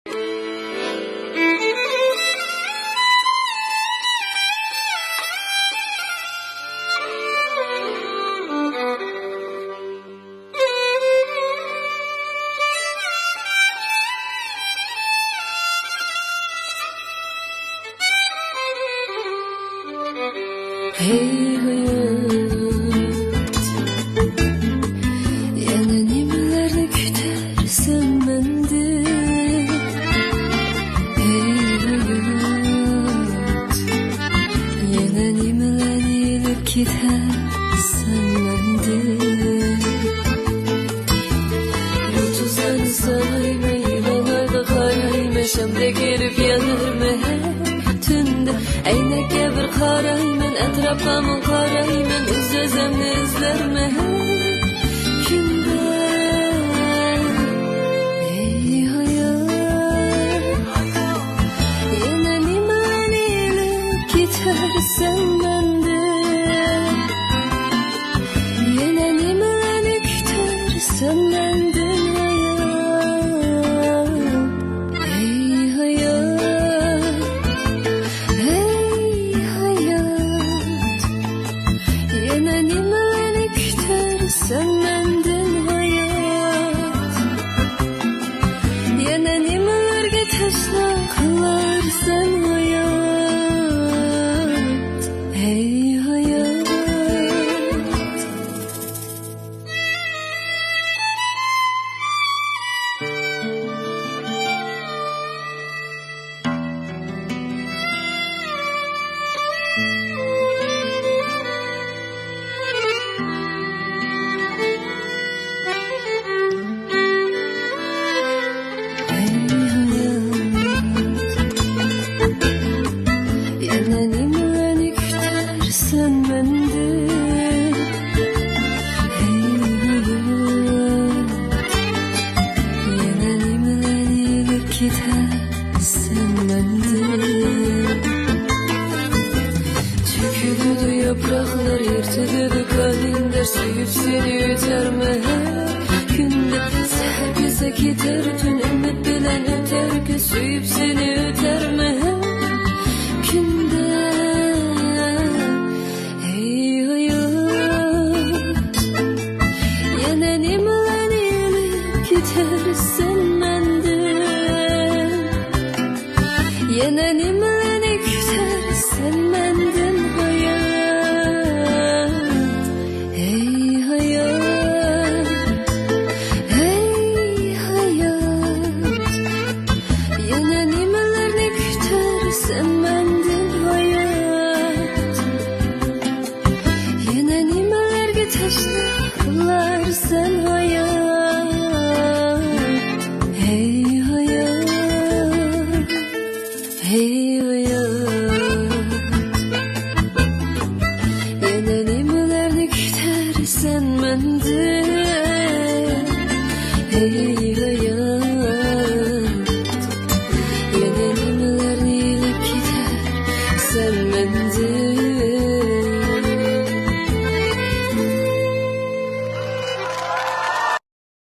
Hey hayat, yana nimalarni kutarsan mendan? Hey hayat, yana nimalarni ilib ketarsan mendan? Yulduzlarni sanayman, yılanlarga qarayman, shamda kelib yanarman tunda, aynakka bir qarayman, atrofga men qarayman, o'z-o'zimni izlarman kunda. Ey hayot, yana nimalarni ilib ketarsan mendan? Yana nimalarni kutarsan mendan hayot? Ey hayot, yana nimalarni kutarsan mendan hayot? Yana nimalarga tashna qilarsan hayot? Hey hayot. Yana nimalarni kutarsan mendan? Hey hayot, yana nimalarni ilib ketarsan mendan? To'kiladi yaproqlar, ertaladi kalendar, sevib seni o'tarman kunda. Sahar kelsa ketar tun, umid bilan o'tar kun, suyib seni o'tarman kunda. Ey hayot, yana nimalarni ilib ketarsan mendan? Yana